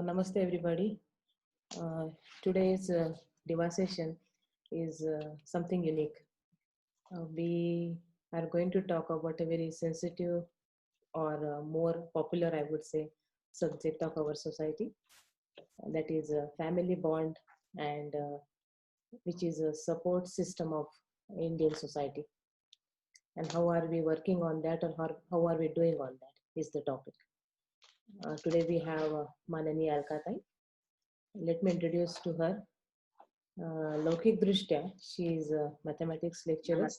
Namaste everybody. Uh, Today's demonstration is something unique. We are going to talk about a very sensitive or more popular, I would say, subject of our society. That is family bond and which is a support system of Indian society. And how are we working on that, or how are we doing on that is the topic. Today we have Manani Alkatai. Let me introduce to her. लौकिक दृष्ट्या she is a mathematics lecturer,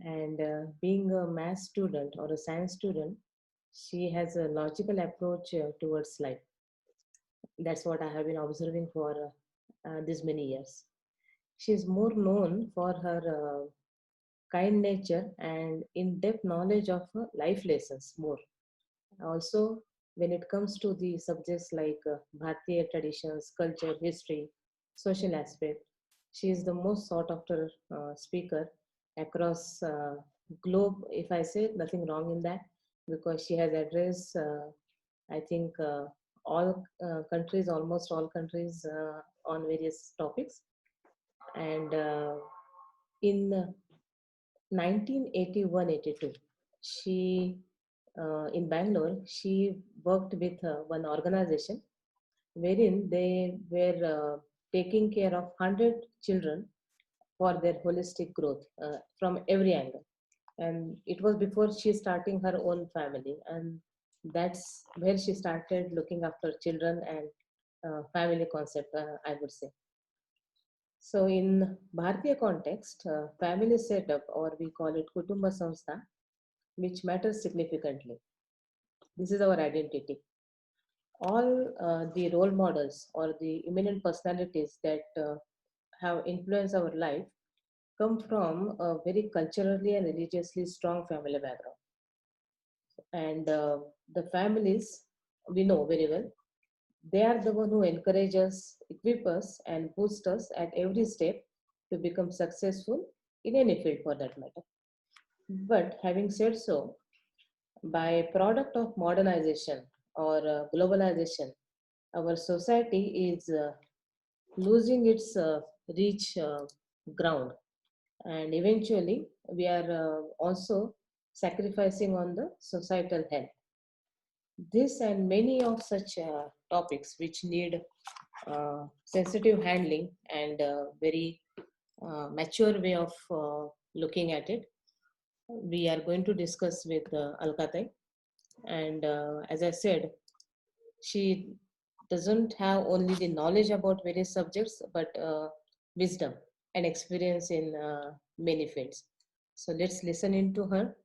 and being a math student or a science student, she has a logical approach towards life. That's what I have been observing for this many years. She is more known for her kind nature and in-depth knowledge of life lessons more. Also, when it comes to the subjects like Bharatiya traditions, culture, history, social aspect, she is the most sought after speaker across globe. If I say nothing wrong in that, because she has addressed, I think, all countries, almost all countries on various topics. And in 1981-82, she in Bangalore, she worked with one organization wherein they were taking care of 100 children for their holistic growth from every angle. And it was before she starting her own family, and that's where she started looking after children and family concept, I would say. So in Bharatiya context, family setup, or we call it Kutumba Samstha, which matters significantly. This is our identity. All the role models or the eminent personalities that have influenced our life come from a very culturally and religiously strong family background. And the families, we know very well, they are the one who encourage us, equip us, and boost us at every step to become successful in any field for that matter. But having said so, by product of modernization or globalization, our society is losing its reach ground, and eventually we are also sacrificing on the societal health. This and many of such topics which need sensitive handling and very mature way of looking at it, we are going to discuss with Alkatai. And as I said, she doesn't have only the knowledge about various subjects, but wisdom and experience in many fields. So let's listen into her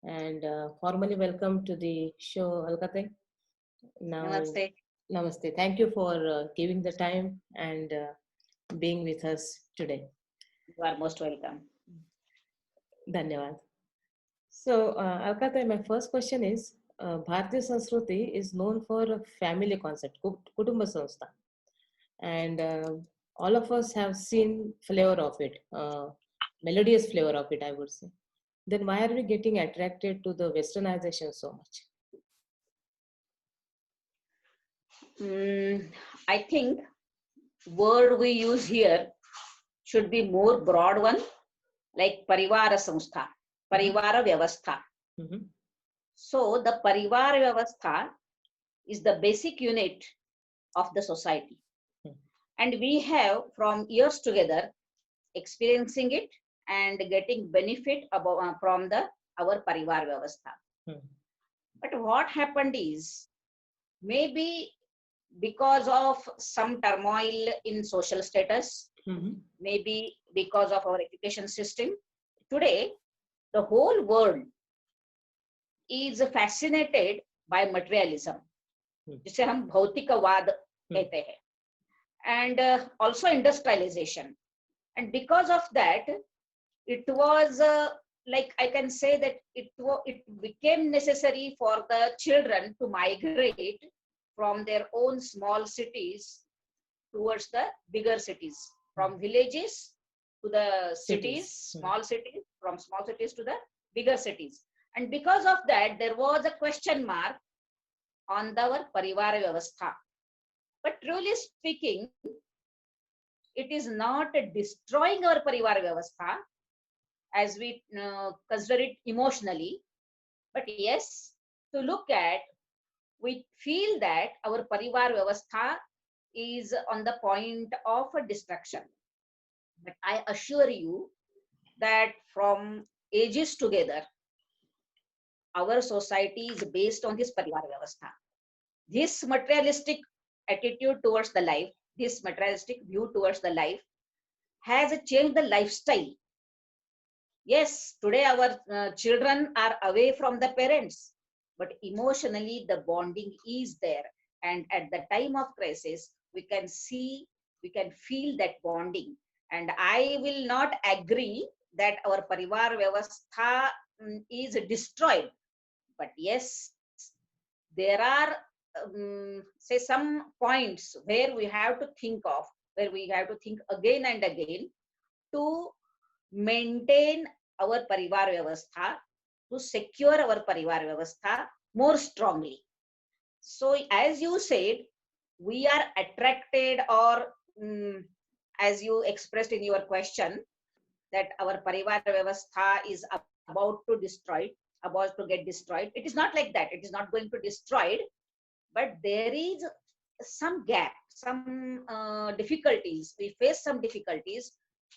and formally welcome to the show, Alkatai. Now, Namaste. namaste. Thank you for giving the time and being with us today. You are most welcome. Dhanyavad. So, Alkatai, my first question is, Bharatiya Sanskruti is known for a family concept, Kutumba Samstha. And all of us have seen flavor of it, melodious flavor of it, I would say. Then why are we getting attracted to the westernization so much? I think word we use here should be more broad one, like Parivara Samstha, Parivara Vyavastha. Mhm. So the Parivara Vyavastha is the basic unit of the society. Mhm. And we have from years together experiencing it and getting benefit from our Parivara Vyavastha. Mhm. But what happened is maybe because of some turmoil in social status, Mhm. maybe because of our education system, today the whole world is fascinated by materialism, जिसे हम भौतिकवाद कहते हैं, and also industrialization. And because of that, it was like I can say that it became necessary for the children to migrate from their own small cities towards the bigger cities, from villages to the cities, small cities, from small cities to the bigger cities. And because of that, there was a question mark on our parivar vyavastha. But truly speaking, it is not destroying our parivar vyavastha as we consider it emotionally. But yes, to look at, we feel that our parivar vyavastha is on the point of a destruction. But I assure you that from ages together, our society is based on this parivar vyavastha. This materialistic attitude towards the life, this materialistic view towards the life has changed the lifestyle. Yes, today our children are away from the parents, but emotionally the bonding is there. And at the time of crisis, we can see, we can feel that bonding. And I will not agree that our parivar vyavastha is destroyed. But yes, there are say some points where we have to think of, where we have to think again and again to maintain our parivar vyavastha, to secure our parivar vyavastha more strongly. So as you said, we are attracted, or as you expressed in your question, that our parivar vyavastha is about to destroy, about to get destroyed. It is not like that. It is not going to destroy, but there is some gap, some difficulties. We face some difficulties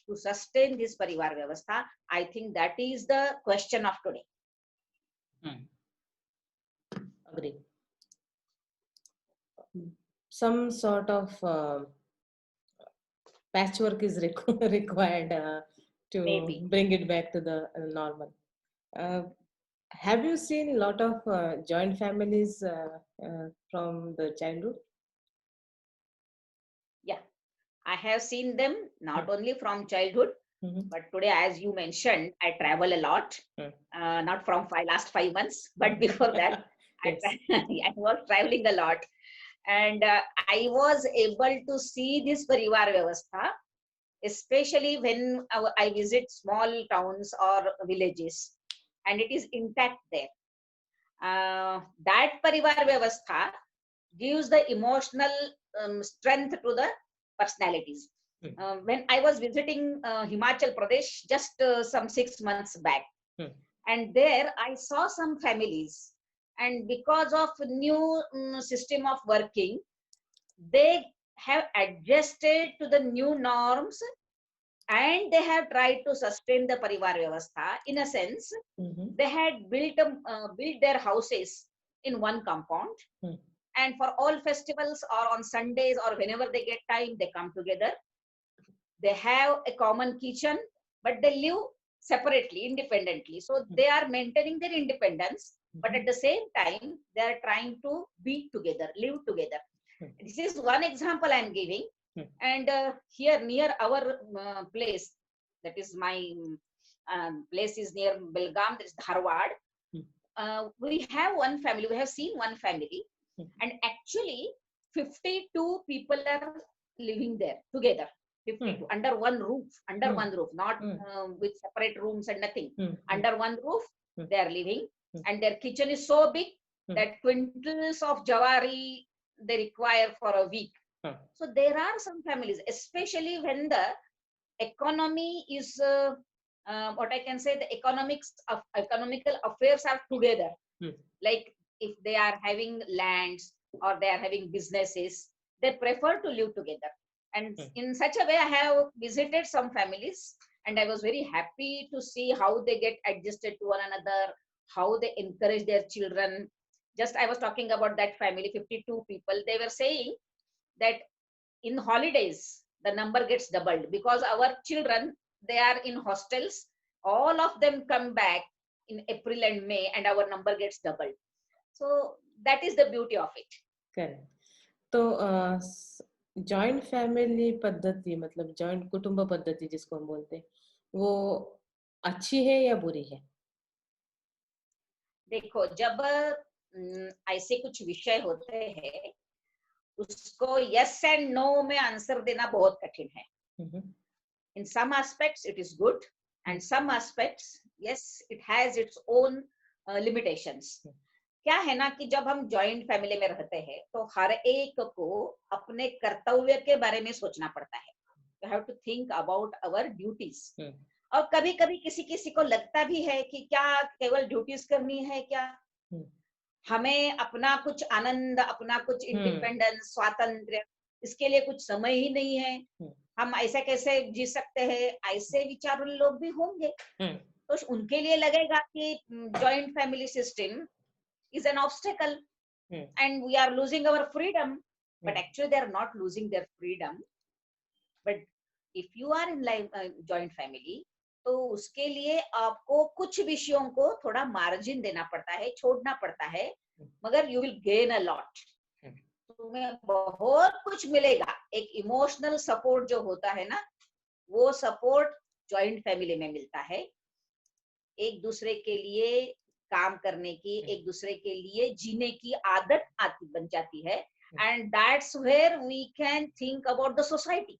to sustain this parivar vyavastha. I think that is the question of today. Agree. Some sort of patchwork is required to Maybe. bring it back to the normal. Have you seen a lot of joint families from the childhood? Yeah, I have seen them not only from childhood, but today, as you mentioned, I travel a lot. Not from last 5 months, but before that, Yes. I was traveling a lot. And I was able to see this parivar vyavastha, especially when I visit small towns or villages, and it is intact there. That parivar vyavastha gives the emotional strength to the personalities. When I was visiting Himachal Pradesh just some 6 months back, and there I saw some families, and because of new system of working, they have adjusted to the new norms, and they have tried to sustain the parivar vyavastha. In a sense, they had built their houses in one compound, and for all festivals or on Sundays or whenever they get time, they come together. They have a common kitchen, but they live separately, independently. So they are maintaining their independence, but at the same time, they are trying to be together, live together. This is one example I am giving. And here near our place, that is my place is near Belgaum, that is Dharwad. We have one family, we have seen one family, and actually 52 people are living there together. 52 under one roof, not with separate rooms and nothing. Under one roof, they are living, and their kitchen is so big that quintals of jawari they require for a week. So there are some families, especially when the economy is what I can say, the economical affairs are together. Like if they are having lands or they are having businesses, they prefer to live together. And in such a way, I have visited some families, and I was very happy to see how they get adjusted to one another, how they encourage their children. Just I was talking about that family, 52 people. They were saying that in holidays, the number gets doubled because our children, they are in hostels. All of them come back in April and May, and our number gets doubled. So that is the beauty of it. Correct. तो joint family पद्धति, मतलब joint कुटुंब पद्धति जिसको हम बोलते हैं, वो अच्छी है या बुरी है? देखो, जब ऐसे कुछ विषय होते हैं, उसको यस एंड नो में आंसर देना बहुत कठिन है. In some aspects it is good, and some aspects, yes, it has its own limitations. क्या है ना कि जब हम जॉइंट फैमिली में रहते हैं तो हर एक को अपने कर्तव्य के बारे में सोचना पड़ता है. You have to think about our duties. और कभी कभी किसी किसी को लगता भी है कि क्या केवल ड्यूटीज करनी है क्या, हमें अपना कुछ आनंद, अपना कुछ इंडिपेंडेंस, स्वातंत्र्य, इसके लिए कुछ समय ही नहीं है, हम ऐसे कैसे जी सकते हैं, ऐसे विचार वाले लोग भी होंगे. तो उनके लिए लगेगा कि joint family system is an obstacle and we are losing our freedom, but actually they are not losing their freedom. But if you are in like joint family, तो उसके लिए आपको कुछ विषयों को थोड़ा मार्जिन देना पड़ता है, छोड़ना पड़ता है, मगर you will gain a lot. तुम्हें बहुत कुछ मिलेगा. एक इमोशनल सपोर्ट जो होता है ना, वो सपोर्ट जॉइंट फैमिली में मिलता है. एक दूसरे के लिए काम करने की, एक दूसरे के लिए जीने की आदत आती बन जाती है. And that's where we can think about the society.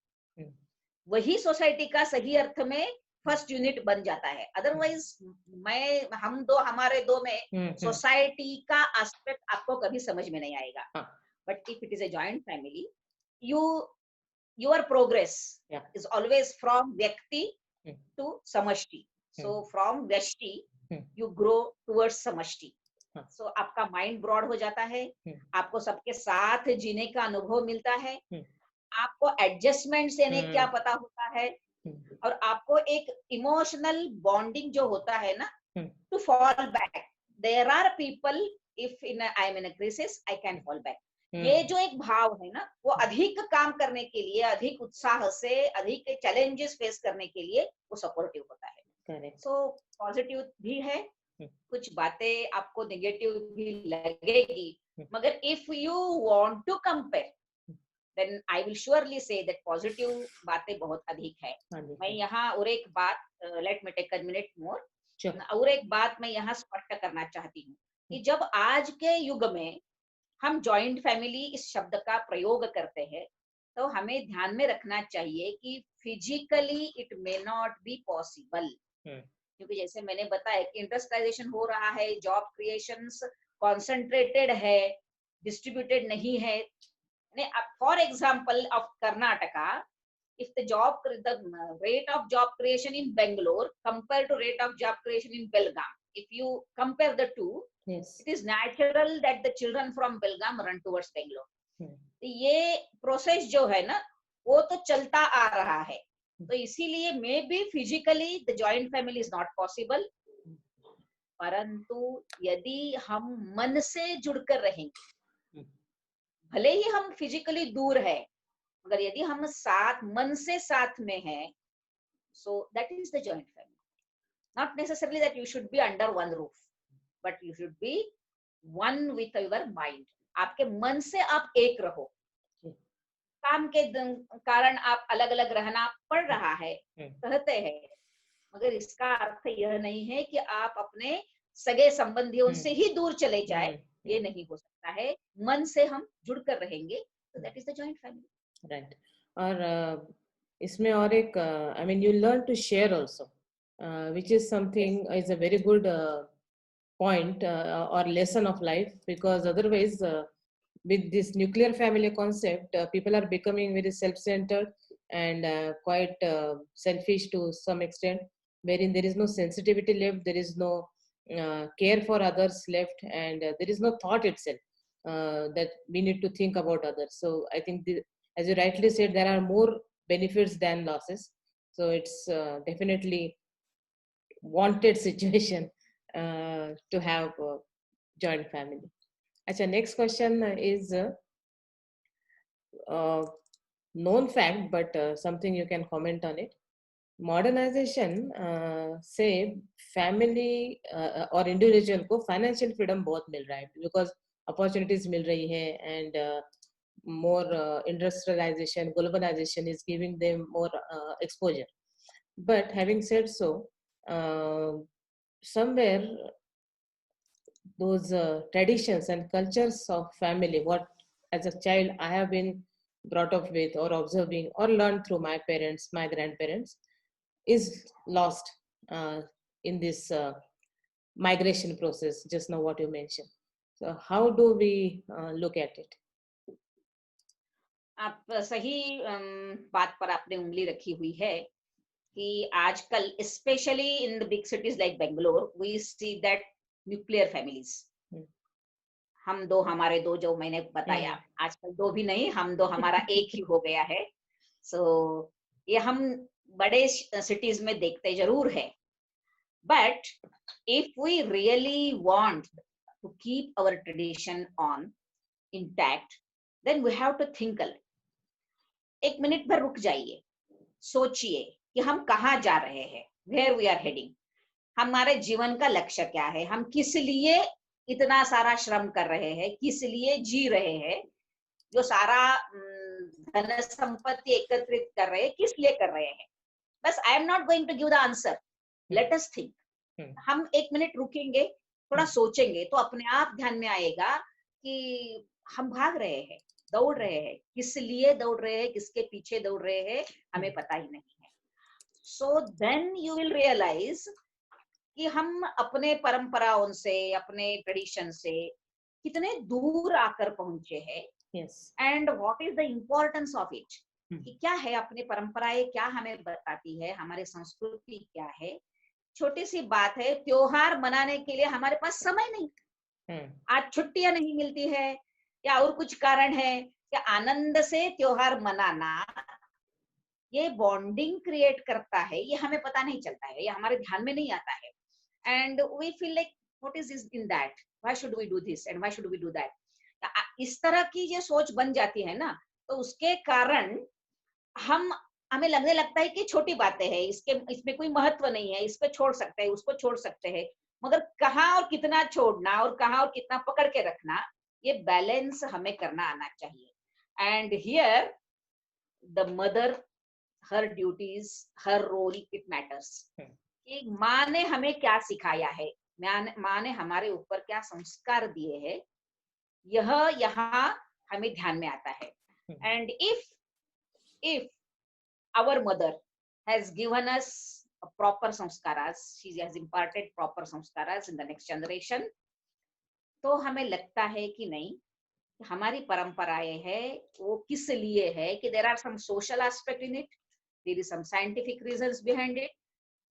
वही सोसाइटी का सही अर्थ में फर्स्ट यूनिट बन जाता है. अदरवाइज हमारे दो में सोसाइटी का एस्पेक्ट आपको कभी समझ में नहीं आएगा. But if it is a joint family, your progress is always from व्यक्ति to समष्टि. So from व्यष्टि you grow towards समष्टि. So आपका माइंड ब्रॉड हो जाता है, आपको सबके साथ जीने का अनुभव मिलता है, आपको एडजस्टमेंट देने क्या पता होता है, और आपको एक इमोशनल बॉन्डिंग जो होता है ना, to fall back. There are people, if I am in a crisis I can fall back. ये जो एक भाव है ना, वो अधिक काम करने के लिए, अधिक उत्साह से, अधिक चैलेंजेस फेस करने के लिए वो सपोर्टिव होता है. सो पॉजिटिव भी है, कुछ बातें आपको नेगेटिव भी लगेगी, मगर if you want to compare, then I will surely say that positive बातें बहुत अधिक है. मैं यहाँ और एक बात, let me take a minute more, और एक बात मैं यहाँ स्पष्ट करना चाहती हूँ कि जब आज के युग में हम जॉइंट फैमिली इस शब्द का प्रयोग करते हैं, तो हमें ध्यान में रखना चाहिए कि physically it may not be possible. क्योंकि जैसे मैंने बताया कि इंडस्ट्रियलाइजेशन हो रहा है, जॉब क्रिएशंस कॉन्सेंट्रेटेड है, डिस्ट्रीब्यूटेड नहीं है. For example of Karnataka, if the rate of job creation in Bangalore compared to rate of job creation in Belgaum, if you compare the two, it is natural that the children from Belgaum run towards Bangalore. ये process जो है ना, वो तो चलता आ रहा है. तो इसीलिए may be physically the joint family is not possible, परंतु यदि हम मन से जुड़कर रहेंगे, भले ही हम फिजिकली दूर है, मगर यदि हम साथ, मन से साथ में हैं, so that is the joint family. Not necessarily that you should be under one roof, but you should be one with your mind. आपके मन से आप एक रहो. काम के कारण आप अलग अलग रहना पड़ रहा है, कहते हैं, मगर इसका अर्थ यह नहीं है कि आप अपने सगे संबंधियों से ही दूर चले जाए. ये नहीं हो सकता है. मन से हम जुड़कर रहेंगे, तो that is the joint family. Right. और इसमें और एक I mean you learn to share also, which is something is a very good point or lesson of life, because otherwise with this nuclear family concept, people are becoming very self-centered and quite selfish to some extent, wherein there is no sensitivity left, there is no care for others left, and there is no thought itself that we need to think about others. So I think as you rightly said, there are more benefits than losses. So it's definitely wanted situation to have a joint family. Achha, next question is known fact, but something you can comment on it. Modernization से family और individual को financial freedom बहुत मिल रहा है, because opportunities मिल रही है, and more industrialization, globalization is giving them more exposure. But having said so, somewhere those traditions and cultures of family, what as a child I have been brought up with or observing or learned through my parents, my grandparents, is lost in this migration process, just now what you mentioned. So how do we look at it? आप सही बात पर आपने उंगली रखी हुई है कि आजकल specially in the big cities like Bangalore we see that nuclear families, हम दो हमारे दो, जो मैंने बताया, आजकल दो भी नहीं, हम दो हमारा एक ही हो गया है। सो ये हम बड़े सिटीज में देखते जरूर है, but if we really want to keep our tradition on intact, then we have to think. एक मिनट भर रुक जाइए, सोचिए कि हम कहाँ जा रहे हैं, वेयर वी आर हेडिंग, हमारे जीवन का लक्ष्य क्या है, हम किस लिए इतना सारा श्रम कर रहे हैं, किस लिए जी रहे हैं, जो सारा धन संपत्ति एकत्रित कर रहे हैं, किस लिए कर रहे हैं। बस I am not going to give the answer, let us think. हम एक मिनट रुकेंगे, थोड़ा सोचेंगे, तो अपने आप ध्यान में आएगा कि हम भाग रहे हैं, दौड़ रहे हैं, किस लिए दौड़ रहे हैं, किसके पीछे दौड़ रहे हैं, हमें पता ही नहीं है। So then you will realise कि हम अपने परंपराओं से, अपने ट्रेडिशन से कितने दूर आकर पहुंचे हैं, and what is the importance of it, कि क्या है अपनी परंपराएं, क्या हमें बताती है, हमारी संस्कृति क्या है। छोटी सी बात है, त्योहार मनाने के लिए हमारे पास समय नहीं, आज छुट्टियां नहीं मिलती है, या और कुछ कारण है कि आनंद से त्योहार मनाना ये बॉन्डिंग क्रिएट करता है, ये हमें पता नहीं चलता है, ये हमारे ध्यान में नहीं आता है। And we feel like what is this in that, why should we do this and why should we do that. इस तरह की ये सोच बन जाती है ना, तो उसके कारण हमें लगने लगता है कि छोटी बातें हैं, इसमें कोई महत्व नहीं है, इस पे छोड़ सकते हैं, उसको छोड़ सकते हैं। मगर कहाँ और कितना छोड़ना और कहाँ और कितना पकड़ के रखना, ये बैलेंस हमें करना आना चाहिए। And here the mother, her duties, her role, it matters. कि माँ ने हमें क्या सिखाया है, माँ ने हमारे ऊपर क्या संस्कार दिए हैं, यह यहाँ हमें ध्यान में आता है। And if our mother has given us a proper sanskaras, she has imparted proper sanskaras in the next generation, तो हमें लगता है कि नहीं, हमारी परंपराएं है वो किस लिए है, कि there are some social aspect in it, there is some scientific reasons behind it,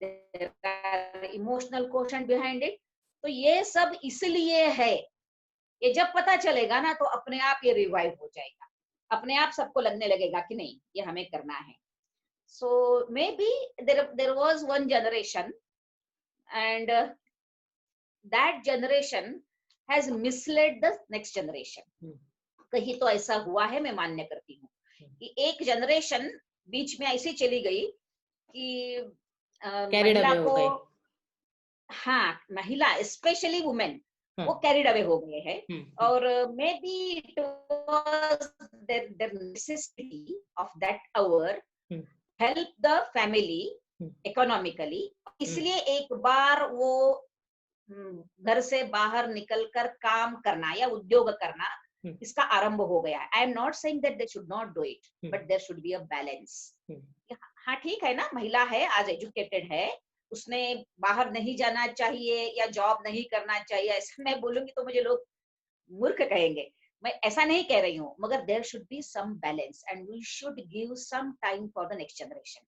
there are emotional quotient behind it, तो ये सब इसलिए है। ये जब पता चलेगा ना, तो अपने आप ये रिवाइव हो जाएगा, अपने आप सबको लगने लगेगा कि नहीं, ये हमें करना है। So maybe there was one generation, and that generation has misled the next generation. कहीं तो ऐसा हुआ है, मैं मान्य करती हूँ कि एक जनरेशन बीच में ऐसी चली गई कि महिला को, हाँ, महिला स्पेशली वुमेन, वो कैरिड अवे हो गए हैं। और may be it was there necessity of that our help the family economically, इसलिए एक बार वो घर से बाहर निकलकर काम करना या उद्योग करना, इसका आरंभ हो गया। I am not saying that they should not do it, but there should be a balance. हाँ ठीक है ना, महिला है, आज एजुकेटेड है, उसने बाहर नहीं जाना चाहिए या जॉब नहीं करना चाहिए, ऐसा मैं बोलूंगी तो मुझे लोग मूर्ख कहेंगे, मैं ऐसा नहीं कह रही हूँ, मगर there should be some balance and we should give some time for the next generation.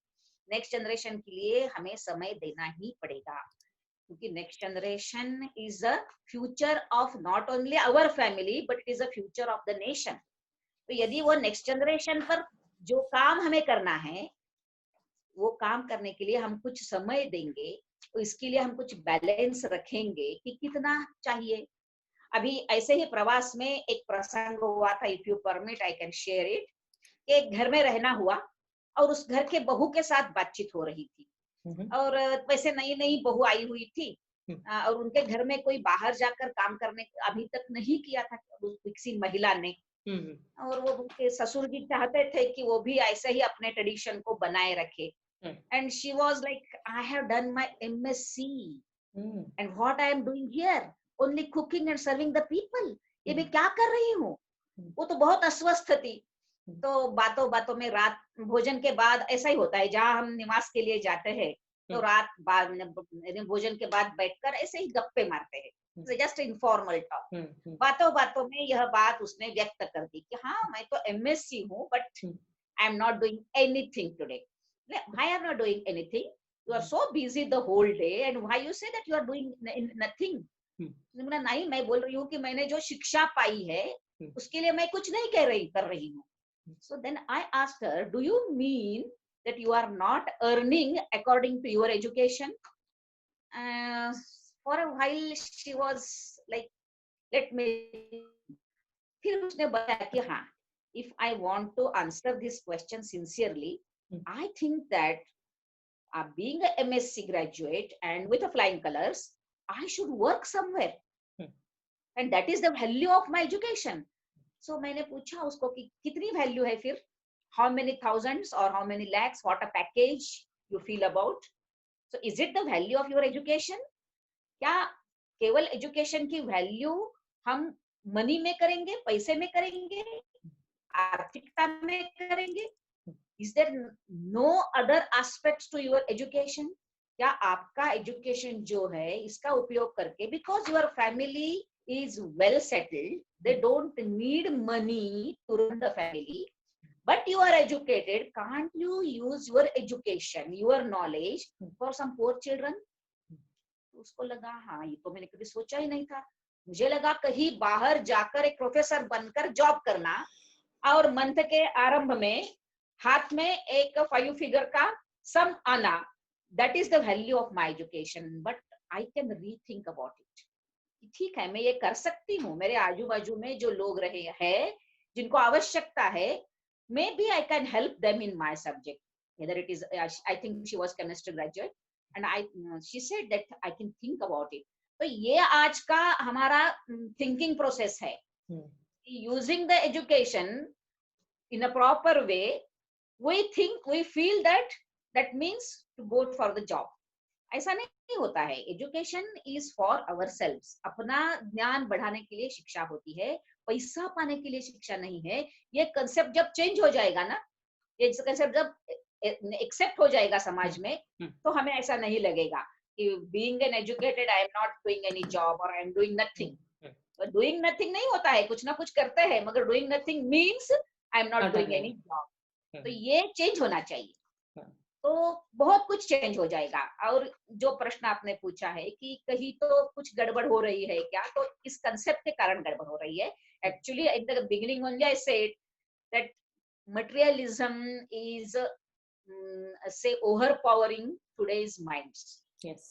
Next generation के लिए हमें समय देना ही पड़ेगा, क्योंकि next generation is the future of not only our family but it is the future of the nation. तो यदि वो नेक्स्ट जनरेशन पर जो काम हमें करना है, वो काम करने के लिए हम कुछ समय देंगे, तो इसके लिए हम कुछ बैलेंस रखेंगे कि कितना चाहिए। अभी ऐसे ही प्रवास में एक प्रसंग हुआ था, if you permit I can share it. एक घर में रहना हुआ और उस घर के बहू के साथ बातचीत हो रही थी, और वैसे नई नई बहू आई हुई थी, और उनके घर में कोई बाहर जाकर काम करने अभी तक नहीं किया था किसी महिला ने, और वो उनके ससुर जी चाहते थे कि वो भी ऐसे ही अपने ट्रेडिशन को बनाए रखे। And she was like, I have done my MSc and what I am doing here, only cooking and serving the people, ये मैं क्या कर रही हूँ। वो तो बहुत अस्वस्थ थी। तो बातों बातों में रात भोजन के बाद ऐसा ही होता है, जहाँ हम निवास के लिए जाते हैं तो रात बाद भोजन के बाद बैठकर ऐसे ही गप्पे मारते हैं, जस्ट इनफॉर्मल टॉक। बातों बातों में यह बात उसने व्यक्त कर दी कि हाँ मैं तो एमएससी हूँ, but I am not doing anything today. Why am not doing anything? You are so busy the whole day, and why you say that you are doing nothing? नहीं, मैं बोल रही हूँ कि मैंने जो शिक्षा पाई है उसके लिए मैं कुछ नहीं कर रही हूँ। So then I asked her, do you mean that you are not earning according to your education? For a while she was like, let me. फिर उसने बताया कि हाँ, if I want to answer this question sincerely, I think that being a MSc graduate and with a flying colors, I should work somewhere, and that is the value of my education. So मैंने पूछा उसको कि कितनी value है फिर, how many thousands or how many lakhs, what a package you feel about? So is it the value of your education? क्या केवल education की वैल्यू हम मनी में करेंगे, पैसे में करेंगे, आर्थिकता में करेंगे? Is there no other aspects to your education? क्या आपका एजुकेशन जो है इसका उपयोग करके, because your family is well settled, they don't need money to run the family, but you are educated, can't you use your education, your knowledge for some poor children? उसको लगा हाँ, ये तो मैंने कभी सोचा ही नहीं था। मुझे लगा कहीं बाहर जाकर एक प्रोफेसर बनकर जॉब करना और मंथ के आरंभ में हाथ में एक 5 फिगर का सम आना, that is the value of my education, but I can rethink about it. ठीक है, मैं ये कर सकती हूँ, मेरे आजू बाजू में जो लोग रहे हैं जिनको आवश्यकता है, maybe I can help them in my subject, whether it is, I think she was chemistry graduate, and she said that I can think about it. तो ये आज का हमारा thinking process है, using the education in a proper way, we think, we feel that means to go for the job. ऐसा नहीं होता है। Education is for our selves, अपना ज्ञान बढ़ाने के लिए शिक्षा होती है, पैसा पाने के लिए शिक्षा नहीं है। ये कंसेप्ट जब चेंज हो जाएगा ना, ये कंसेप्ट जब एक्सेप्ट हो जाएगा समाज में, तो हमें ऐसा नहीं लगेगा कि being an educated I am not doing any job और I am doing nothing. Doing nothing नहीं होता है, कुछ ना कुछ करते हैं, मगर doing nothing means I am not doing any job. तो ये चेंज होना चाहिए, तो बहुत कुछ चेंज हो जाएगा। और जो प्रश्न आपने पूछा है कि कहीं तो कुछ गड़बड़ हो रही है क्या, तो इस कंसेप्ट के कारण गड़बड़ हो रही है। Actually in the beginning only I said that materialism is say overpowering today's minds. Yes.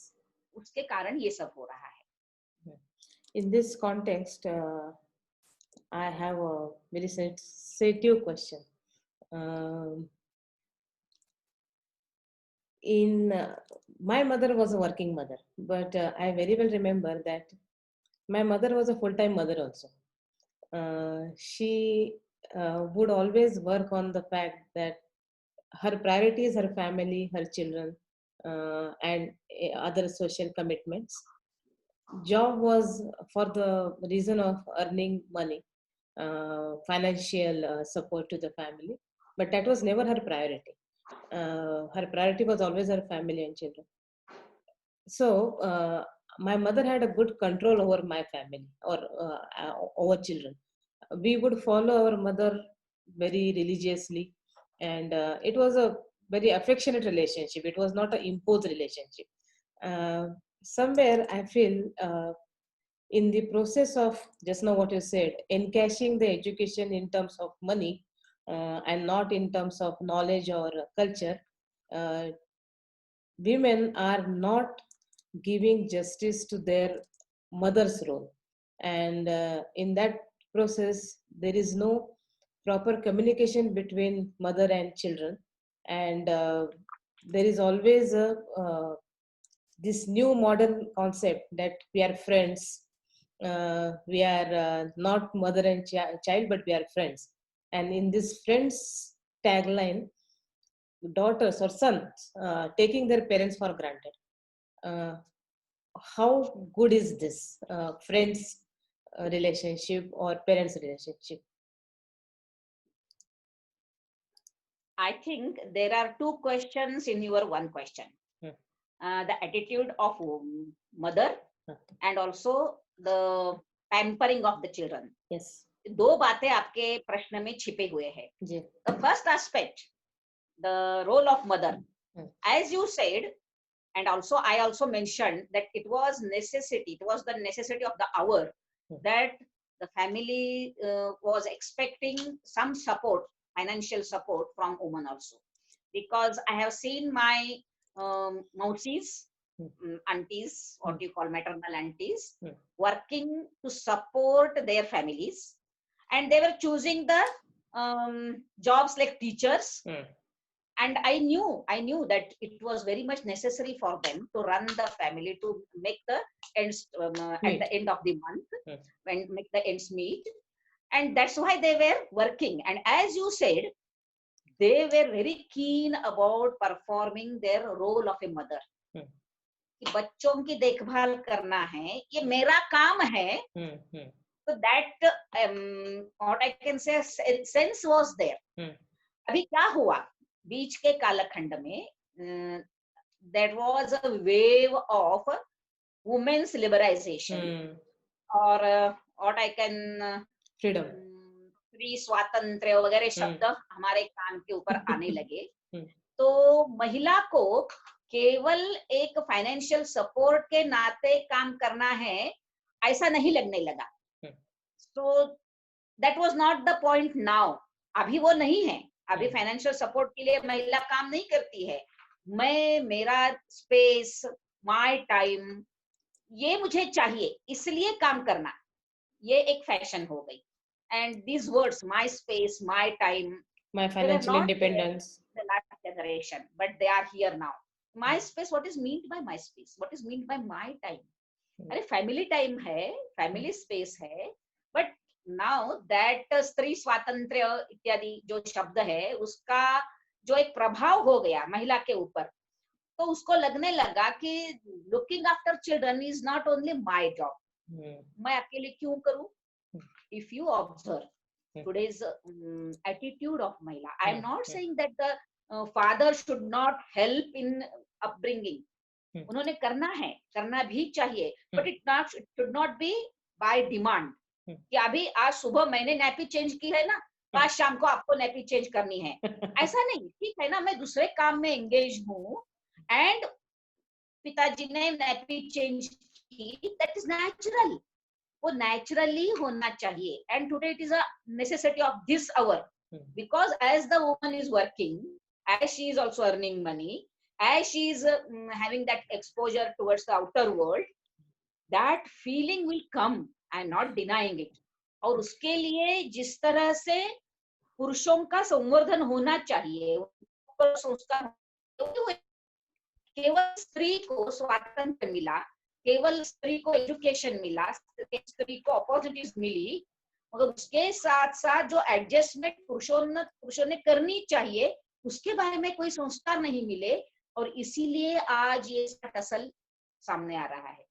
उसके कारण ये सब हो रहा है। In this context, I have a very sensitive question. My mother was a working mother, but I very well remember that my mother was a full-time mother also. She would always work on the fact that her priority is her family, her children, and other social commitments. Job was for the reason of earning money, financial support to the family, but that was never her priority. Her priority was always her family and children. So my mother had a good control over my family or over children. We would follow our mother very religiously, and it was a very affectionate relationship. It was not an imposed relationship. Somewhere I feel in the process of just now what you said, encashing the education in terms of money and not in terms of knowledge or culture, women are not giving justice to their mother's role, and in that process there is no proper communication between mother and children, and there is always this new modern concept that we are friends, we are not mother and child, but we are friends. And in this friends tagline, daughters or sons taking their parents for granted. How good is this friends relationship or parents relationship? I think there are two questions in your one question. the attitude of mother Okay. and also the pampering of the children. Yes. दो बातें आपके प्रश्न में छिपे हुए हैं. जी. The first aspect, the role of mother, as you said, and also I also mentioned that it was necessity. It was the necessity of the hour that the family was expecting some support, financial support from women also, because I have seen my mausis, aunties, what you call maternal aunties, working to support their families, and they were choosing the jobs like teachers. And I knew that it was very much necessary for them to run the family, to make the ends at the end of the month, when make the ends meet. And that's why they were working. And as you said, they were very keen about performing their role of a mother. कि बच्चों की देखभाल करना है, ये मेरा काम है. So that what I can say, sense was there. अभी क्या हुआ बीच के कालखंड में, there was a wave of women's liberalization, और what I can Freedom. स्त्री स्वातंत्र्य वगैरह शब्द हमारे कान के ऊपर आने लगे. तो महिला को केवल एक फाइनेंशियल सपोर्ट के नाते काम करना है ऐसा नहीं लगने लगा. So that was not the point now. अभी वो नहीं है. अभी फाइनेंशियल सपोर्ट के लिए महिला काम नहीं करती है. मैं, मेरा स्पेस, माय टाइम, ये मुझे चाहिए, इसलिए काम करना, ये एक फैशन हो गई. And these words, my space, my time, My financial independence. The last generation, but they are here now. My space, what is meant by my space? What is meant by my time? अरे family time है, family space है, but now that स्त्री स्वातंत्र्य इत्यादि जो शब्द है, उसका जो एक प्रभाव हो गया महिला के ऊपर, तो उसको लगने लगा कि looking after children is not only my job. मैं अकेले क्यों करूं? If you observe today's attitude of mahila, I am not saying that the father should not help in upbringing. उन्होंने करना है, करना भी चाहिए, but it should not be by demand. कि अभी आज सुबह मैंने नैपी चेंज की है ना, आज शाम को आपको नैपी चेंज करनी है, ऐसा नहीं. ठीक है ना, मैं दूसरे काम में एंगेज हूँ एंड पिताजी ने नैपी चेंज की, दैट इज नेचुरल. वो नेचुरली होना चाहिए. And today it is a necessity of this hour, because as the woman is working, as she is also earning money, as she is having that exposure towards the outer world, that feeling will come. I am not denying it. और उसके लिए जिस तरह से पुरुषों का संवर्धन होना चाहिए, संस्कार, केवल स्त्री को स्वातंत्र्य मिला, केवल स्त्री को एजुकेशन मिला, स्त्री को अपॉर्चुनिटीज मिली, मगर उसके साथ साथ जो एडजस्टमेंट पुरुषों ने करनी चाहिए, उसके बारे में कोई संस्कार नहीं मिले. और इसीलिए आज ये टसल सामने आ रहा है,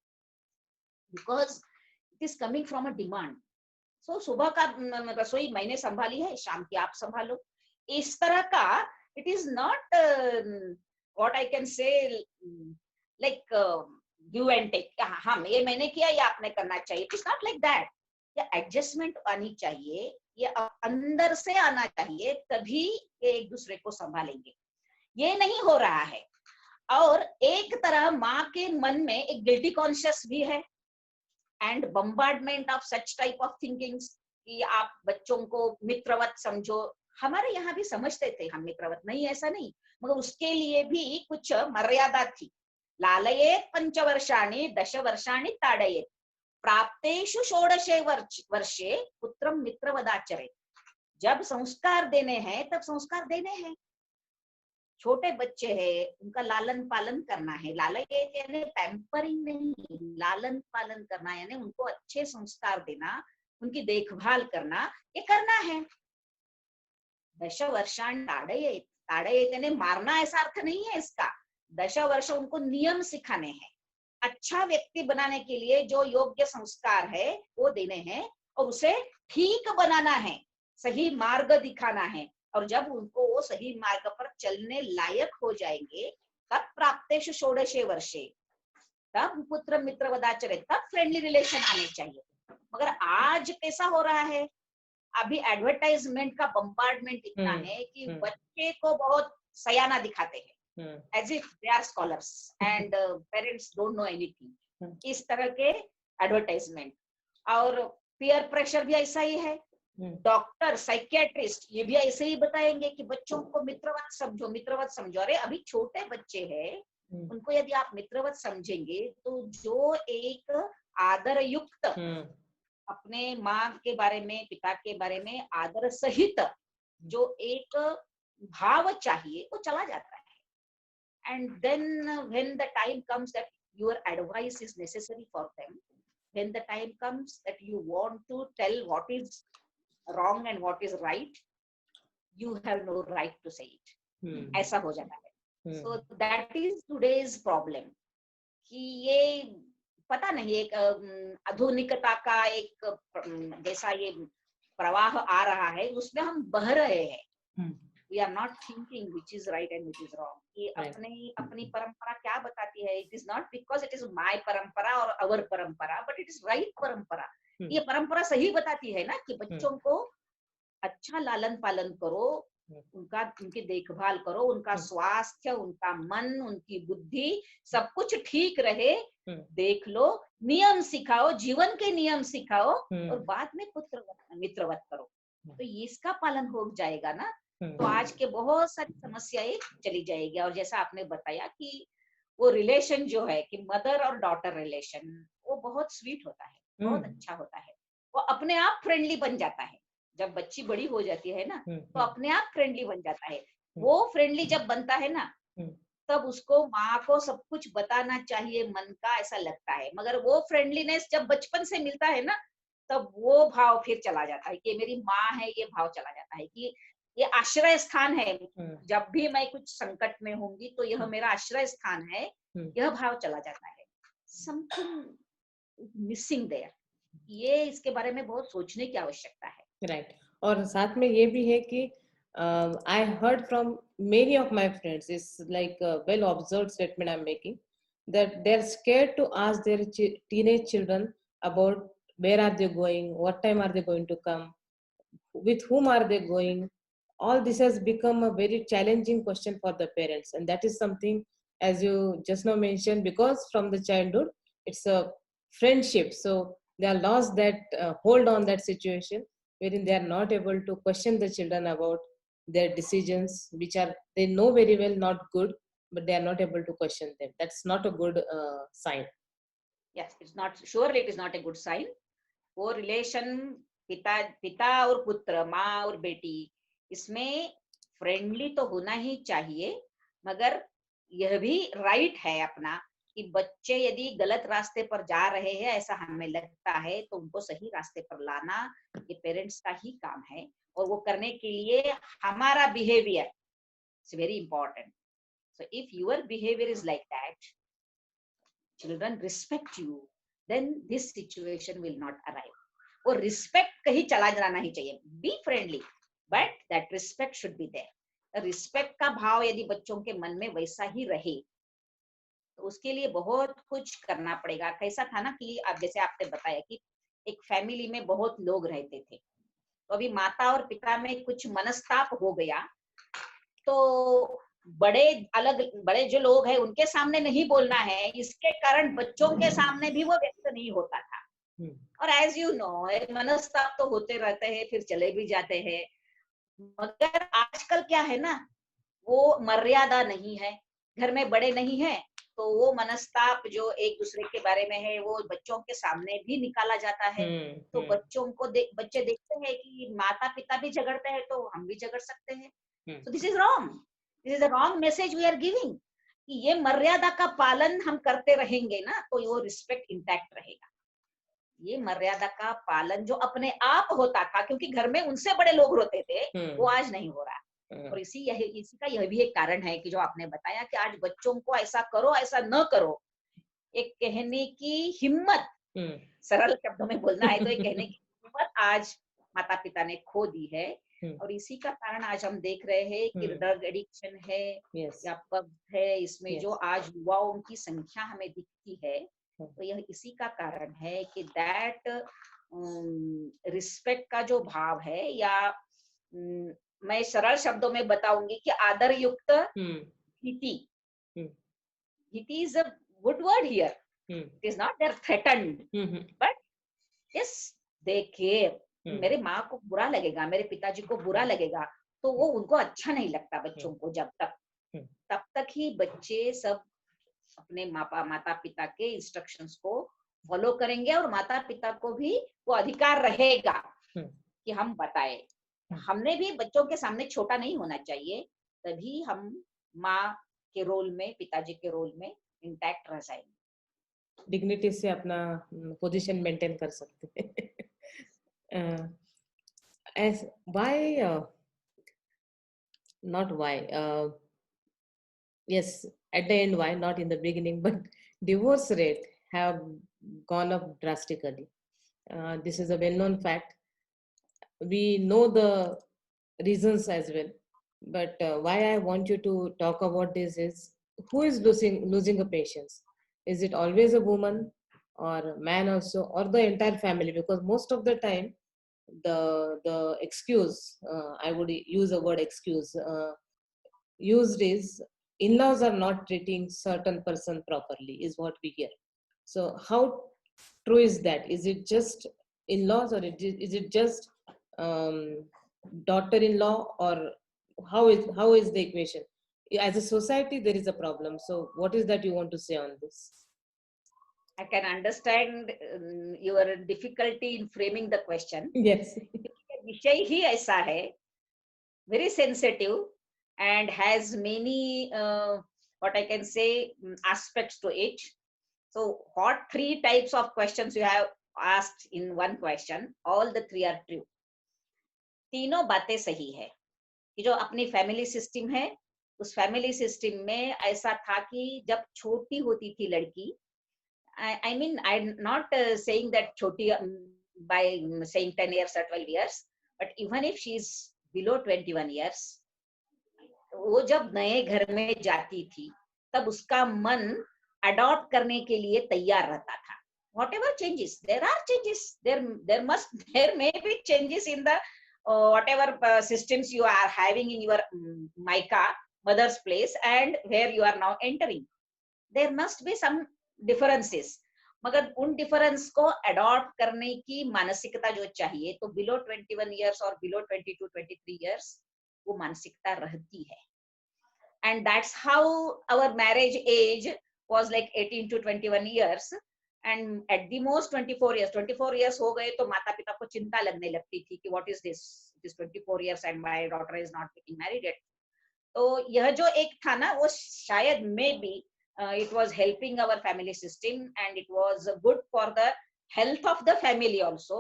because it is coming from a demand. So सुबह का रसोई मैंने संभाली है, शाम की आप संभालो, इस तरह का. It is not what I can say like give and take. हाँ, ये मैंने किया, ये आपने करना चाहिए. It is not like that. ये एडजस्टमेंट आनी चाहिए, ये अंदर से आना चाहिए, तभी ये एक दूसरे को संभालेंगे. ये नहीं हो रहा है. और एक तरह माँ के मन में एक गिल्टी कॉन्शियस भी है, and bombardment of such type of thinkings कि आप बच्चों को मित्रवत समझो. हमारे यहाँ भी समझते थे हम मित्रवत, नहीं ऐसा नहीं, मगर उसके लिए भी कुछ मर्यादा थी. लालयेत 5 वर्षाणि 10 वर्षाणि ताडयेत, प्राप्तेषु 16 वर्षे पुत्रम मित्रवदाचरेत. जब संस्कार देने हैं तब संस्कार देने हैं. छोटे बच्चे हैं, उनका लालन पालन करना है. लालयेत यानी पैम्परिंग नहीं, लालन पालन करना यानी उनको अच्छे संस्कार देना, उनकी देखभाल करना, ये करना है. 10 वर्षाणि ताडयेत, ताडयेत यानी मारना ऐसा अर्थ नहीं है इसका. 10 वर्ष उनको नियम सिखाने हैं, अच्छा व्यक्ति बनाने के लिए जो योग्य संस्कार है वो देने हैं, और उसे ठीक बनाना है, सही मार्ग दिखाना है. और जब उनको वो सही मार्ग पर चलने लायक हो जाएंगे, तब प्राप्तेषु षोडशे वर्षे, तब पुत्र मित्र वदाचरे, तब फ्रेंडली रिलेशन आने चाहिए। मगर आज कैसा हो रहा है, अभी एडवर्टाइजमेंट का बम्बार्डमेंट इतना है कि बच्चे को बहुत सयाना दिखाते हैं, as if they are scholars and parents don't know anything, इस तरह के एडवर्टाइजमेंट। और पीयर प्रेशर भी ऐसा ही है, डॉक्टर साइकियाट्रिस्ट ये भी ऐसे ही बताएंगे कि बच्चों को मित्रवत समझो, मित्रवत समझो। अरे अभी छोटे बच्चे हैं, उनको यदि आप मित्रवत समझेंगे तो जो एक आदर युक्त अपने माँ के बारे में, पिता के बारे में आदर सहित जो एक भाव चाहिए वो चला जाता है। And then when the time comes that your advice is necessary for them, when the time comes that you want to tell what is wrong and what is right, you have no right to say it. ऐसा हो जाता है। So that is today's problem, कि ये पता नहीं एक आधुनिकता का एक जैसा ये प्रवाह आ रहा है, उसमें हम बह रहे हैं। We are not thinking which is right and which is wrong. ये अपनी परंपरा क्या बताती है? It is not because it is my परंपरा और our परंपरा, but it is right परंपरा। ये परंपरा सही बताती है ना कि बच्चों को अच्छा लालन पालन करो, उनकी देखभाल करो, उनका स्वास्थ्य, उनका मन, उनकी बुद्धि सब कुछ ठीक रहे, देख लो, नियम सिखाओ, जीवन के नियम सिखाओ, और बाद में पुत्र मित्रवत करो, तो इसका पालन हो जाएगा ना, तो आज के बहुत सारी समस्याएं चली जाएगी। और जैसा आपने बताया कि वो रिलेशन जो है कि मदर और डॉटर रिलेशन, वो बहुत स्वीट होता है, बहुत अच्छा होता है, वो अपने आप फ्रेंडली बन जाता है। जब बच्ची बड़ी हो जाती है ना, तो अपने आप फ्रेंडली बन जाता है। वो फ्रेंडली जब बनता है ना, तब उसको माँ को सब कुछ बताना चाहिए मन का, ऐसा लगता है। मगर वो फ्रेंडलीनेस जब बचपन से मिलता है ना, तब वो भाव फिर चला जाता है कि मेरी माँ है, ये भाव चला जाता है कि ये आश्रय स्थान है, जब भी मैं कुछ संकट में होंगी तो यह मेरा आश्रय स्थान है, यह भाव चला जाता है। समथिंग मिसिंग देयर, ये इसके बारे में बहुत सोचने की आवश्यकता है। राइट। और साथ में ये भी है कि I heard from many of my friends, is like well observed statement I am making, that they're scared to ask their teenage children about where are they going, what time are they going to come, with whom are they going. All this has become a very challenging question for the parents, and that is something, as you just now mentioned, because from the childhood it's a friendship, so they are lost that hold on that situation, wherein they are not able to question the children about their decisions, which are they know very well not good, but they are not able to question them. That's not a good sign. Yes, it's not, surely it is not a good sign. वो relation पिता और पुत्र, माँ और बेटी, इसमें friendly तो होना ही चाहिए, मगर यह भी राइट है अपना कि बच्चे यदि गलत रास्ते पर जा रहे हैं, ऐसा हमें लगता है, तो उनको सही रास्ते पर लाना ये पेरेंट्स का ही काम है। और वो करने के लिए हमारा behaviour is very important. So if your behavior is like that, children respect you, then this situation will not arrive. वो respect कहीं चला जाना नहीं चाहिए। Be friendly, but that respect should be there. Respect का भाव यदि बच्चों के मन में वैसा ही रहे, तो उसके लिए बहुत कुछ करना पड़ेगा। कैसा था ना कि अब जैसे आपने बताया कि एक फैमिली में बहुत लोग रहते थे, तो अभी माता और पिता में कुछ मनस्ताप हो गया, तो बड़े जो लोग हैं उनके सामने नहीं बोलना है, इसके कारण बच्चों के सामने भी वो व्यक्त नहीं होता था। और एज यू नो, मनस्ताप तो होते रहते हैं, फिर चले भी जाते हैं। मगर आजकल क्या है ना, वो मर्यादा नहीं है, घर में बड़े नहीं है, तो वो मनस्ताप जो एक दूसरे के बारे में है, वो बच्चों के सामने भी निकाला जाता है। तो बच्चों को बच्चे देखते हैं कि माता पिता भी झगड़ते हैं, तो हम भी झगड़ सकते हैं। So this is wrong. This is a wrong message we are giving. कि ये मर्यादा का पालन हम करते रहेंगे ना, तो वो रिस्पेक्ट इंटैक्ट रहेगा। ये मर्यादा का पालन जो अपने आप होता था, क्योंकि घर में उनसे बड़े लोग रोते थे, वो आज नहीं हो रहा। और इसी का यह भी एक कारण है कि जो आपने बताया कि आज बच्चों को ऐसा करो, ऐसा न करो, एक कहने की हिम्मत, सरल शब्दों में बोलना है तो एक कहने की हिम्मत आज माता पिता ने खो दी है। और इसी का कारण आज हम देख रहे हैं कि ड्रग एडिक्शन है Yes. या पब है, इसमें Yes. जो आज युवाओं की संख्या हमें दिखती है, तो यह इसी का कारण है कि दैट रिस्पेक्ट का जो भाव है, या मैं सरल शब्दों में बताऊंगी कि आदर युक्त नीति. Niti is a good word here. It is not there threatened, but yes they care. मेरे माँ को बुरा लगेगा, मेरे पिताजी को बुरा लगेगा, तो वो उनको अच्छा नहीं लगता बच्चों को. जब तक तब तक ही बच्चे सब अपने माता पिता के इंस्ट्रक्शंस को फॉलो करेंगे, और माता पिता को भी वो अधिकार रहेगा कि हम बताएं. हमने भी बच्चों के सामने छोटा नहीं होना चाहिए, तभी हम माँ के रोल में, पिताजी के रोल में इंटैक्ट रह जाएंगे. डिग्निटी से अपना पोजीशन मेंटेन कर सकते हैं. as why not why yes, at the end why, not in the beginning, but divorce rate have gone up drastically. This is a well-known fact. We know the reasons as well, but why I want you to talk about this is, who is losing a patience? Is it always a woman or man also, or the entire family? Because most of the time the excuse, I would use the word excuse, used is in-laws are not treating certain person properly, is what we hear. So how true is that? Is it just in-laws, or is it just daughter-in-law, or how is the equation? As a society there is a problem, so what is that you want to say on this? I can understand your difficulty in framing the question. Yes. विषय ही ऐसा है, very sensitive and has many what I can say aspects to it. So what 3 types of questions you have asked in one question, all the 3 are true. तीनों बातें सही है कि जो अपनी फैमिली सिस्टम है, उस फैमिली सिस्टम में ऐसा था कि जब छोटी होती थी लड़की, I mean, I'm not saying that choti by saying 10 years or 12 years, but even if she's below 21 years, वो जब नए घर में जाती थी, तब उसका मन अडॉप्ट करने के लिए तैयार रहता था. Whatever changes, there are changes. There may be changes in the whatever systems you are having in your Maika, mother's place, and where you are now entering. There must be some differences, मगर उन difference को adopt करने की मानसिकता जो चाहिए, तो below 21 years और बिलो 22-23 इयर्स वो मानसिकता रहती है. And that's how our marriage age was like 18 to 21 years, and at the most 24 years हो गए तो माता पिता को चिंता लगने लगती थी कि what is this, it is 24 years and my daughter is not getting married yet. तो यह जो एक था ना, वो शायद may be it was helping our family system, and it was good for the health of the family also,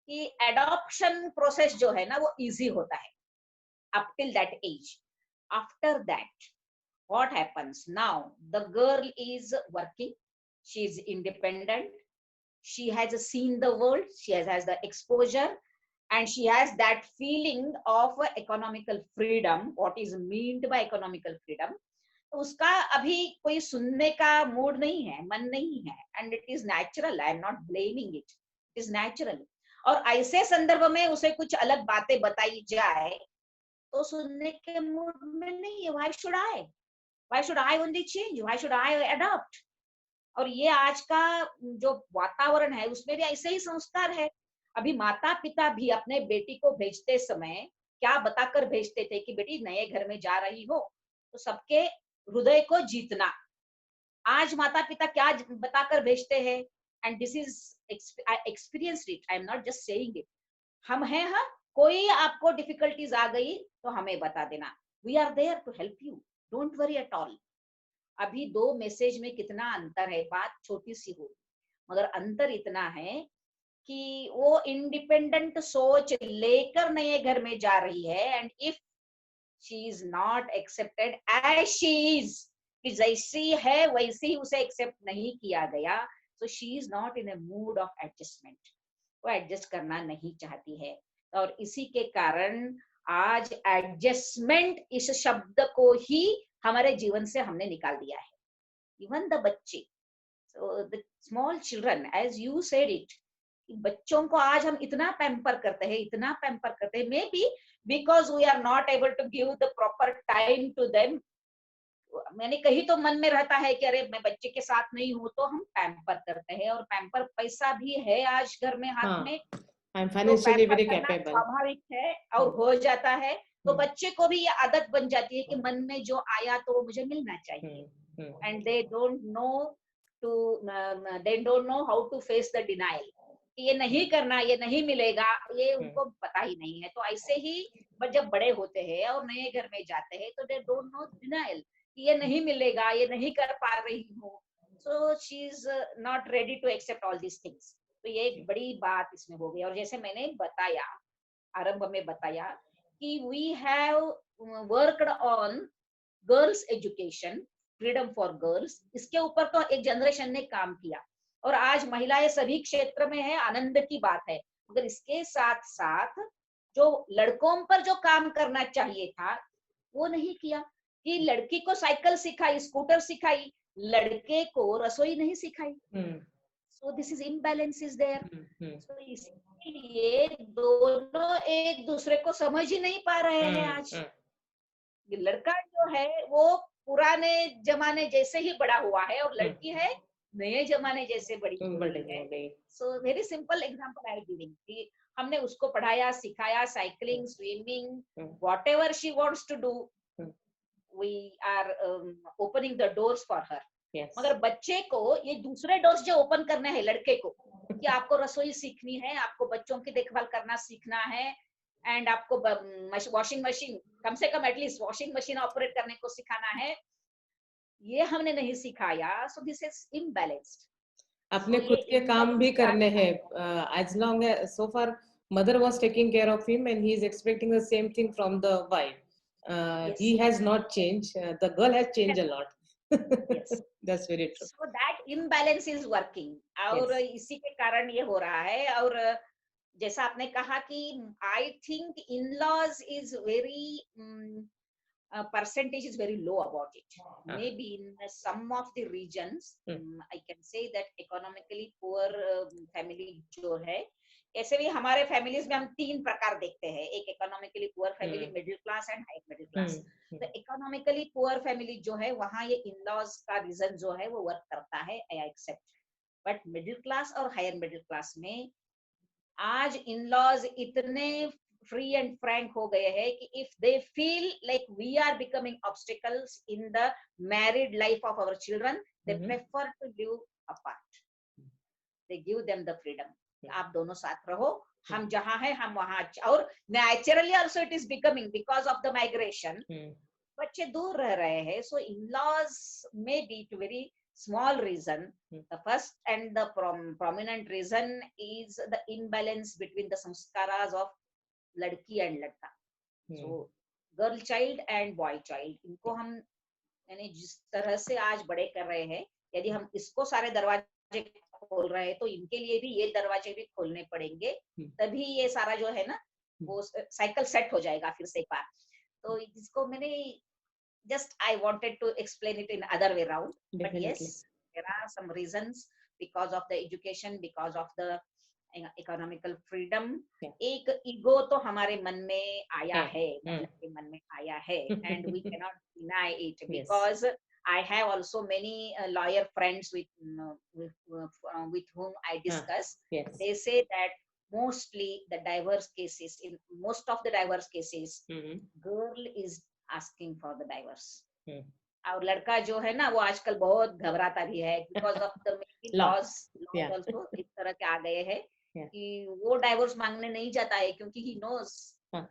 कि adoption process जो है ना वो easy होता है up till that age. After that, what happens now? The girl is working, she is independent, she has seen the world, she has the exposure, and she has that feeling of economical freedom. What is meant by economical freedom? उसका अभी कोई सुनने का mood नहीं है, मन नहीं है, and it is natural. I am not blaming it, it is natural. और ऐसे संदर्भ में उसे कुछ अलग बातें बताई जाए तो सुनने के मूड में नहीं है. Why should I only change, why should I adopt? और ये आज का जो वातावरण है उसमें भी ऐसे ही संस्कार है. अभी माता पिता भी अपने बेटी को भेजते समय क्या बताकर भेजते थे कि बेटी नए घर में जा रही हो तो सबके हृदय को जीतना. आज माता पिता क्या बताकर भेजते हैं? And this is I experienced it, I am not just saying it. हम हैं, हाँ, कोई आपको डिफिकल्टीज आ गई तो हमें बता देना, we are there to help you, don't worry at all. अभी 2 मैसेज में कितना अंतर है, बात छोटी सी हो मगर अंतर इतना है कि वो इंडिपेंडेंट सोच लेकर नए घर में जा रही है, and if she is not accepted as she is, कि जैसी है वैसी उसे एक्सेप्ट नहीं किया गया, so she is not in a mood of adjustment, वो एडजस्ट करना नहीं चाहती है. और इसी के कारण आज एडजस्टमेंट इस शब्द को ही हमारे जीवन से हमने निकाल दिया है. इवन द बच्चे, so the small children, as you said it, बच्चों को आज हम इतना पैम्पर करते हैं, इतना पैम्पर करते हैं, maybe because we are not able to give the proper time to them. मैंने कहीं तो मन में रहता है कि अरे मैं बच्चे के साथ नहीं हूं, तो हम पैम्पर करते हैं, और पैम्पर पैसा भी है आज घर में हाथ में, आई एम तो फाइनेंशियली पैम्पर वेरी करना कैपेबल. स्वाभाविक है और हो जाता है. तो बच्चे को भी ये आदत बन जाती है कि मन में जो आया तो वो मुझे मिलना चाहिए. And they don't know how to face the denial. ये नहीं करना, ये नहीं मिलेगा, ये उनको पता ही नहीं है. तो ऐसे ही जब बड़े होते हैं और नए घर में जाते हैं तो दे डोंट नो डिनाइल, ये नहीं मिलेगा, ये नहीं कर पा रही हूँ. So she is not ready to accept all these things. तो ये एक बड़ी बात इसमें हो गई. और जैसे मैंने बताया, आरंभ में बताया कि we have worked on girls education, freedom for girls. इसके ऊपर तो एक जनरेशन ने काम किया और आज महिलाएं सभी क्षेत्र में है, आनंद की बात है. मगर इसके साथ साथ जो लड़कों पर जो काम करना चाहिए था वो नहीं किया. कि लड़की को साइकिल सिखाई, स्कूटर सिखाई, लड़के को रसोई नहीं सिखाई. So this is imbalance is there. So इसलिए दोनों एक दूसरे को समझ ही नहीं पा रहे हैं आज. लड़का जो है वो पुराने जमाने जैसे ही बड़ा हुआ है और लड़की है नए जमाने जैसे बड़ी है. So very simple example I am giving कि हमने उसको पढ़ाया, सिखाया, cycling, swimming, whatever she wants to do, we are opening the doors for her. मगर बच्चे को ये दूसरे डोर्स जो ओपन करने हैं लड़के को, कि आपको रसोई सीखनी है, आपको बच्चों की देखभाल करना सीखना है, एंड आपको वॉशिंग मशीन, कम से कम एटलीस्ट वॉशिंग मशीन ऑपरेट करने को सिखाना है, ये हमने नहीं सिखाया. सो दिस इज इम्बैलेंस्ड. अपने खुद के काम भी करने हैं. as long as so far mother was taking care of him and he is expecting the same thing from the wife. Yes. He has not changed. The girl has changed a lot. Yes. That's very true. So that imbalance is working. और Yes. इसी के कारण ये हो रहा है. और जैसा आपने कहा कि I think in laws is very percentage is very low about it. Maybe in some of the regions, I can say that economically poor family जो है, ऐसे भी हमारे फैमिलीज में हम तीन प्रकार देखते हैं. एक economically poor family, middle class and high middle class. तो इकोनॉमिकली पुअर फैमिली जो है वहाँ ये इन लॉज का रीजन जो है वो वर्क करता है, I accept. But middle class और हायर मिडिल क्लास में आज इन लॉज इतने free and frank हो गए हैं कि if they feel like we are becoming obstacles in the married life of our children, they prefer to live apart. They give them the freedom. आप दोनों साथ रहो, हम जहाँ हैं हम वहाँ. और naturally also it is becoming because of the migration. बच्चे दूर रह रहे हैं. So in-laws may be to very small reason. The first and the prominent reason is the imbalance between the samskaras of लड़की एंड लड़का. So girl child and boy child, इनको हम यानी जिस तरह से आज बड़े कर रहे हैं, यदि हम इसको सारे दरवाजे खोल रहे हैं तो इनके लिए भी ये दरवाजे भी खोलने पड़ेंगे. तभी ये सारा जो है ना वो साइकिल सेट हो जाएगा फिर से एक बार. तो इसको मैंने just I wanted to explain it in other way round. But yes, there are some reasons because of the education, because of the economical freedom. एक ईगो तो हमारे मन में आया है, के मन में आया है, and we can not deny it because I have also many lawyer friends with whom I discuss. They say that mostly the divorce cases, in most of the divorce cases, girl is asking for the divorce. और लड़का जो है ना वो आजकल बहुत घबराता भी है because of the laws also इस तरह के आ गए हैं कि वो डाइवोर्स मांगने नहीं जाता है क्योंकि he knows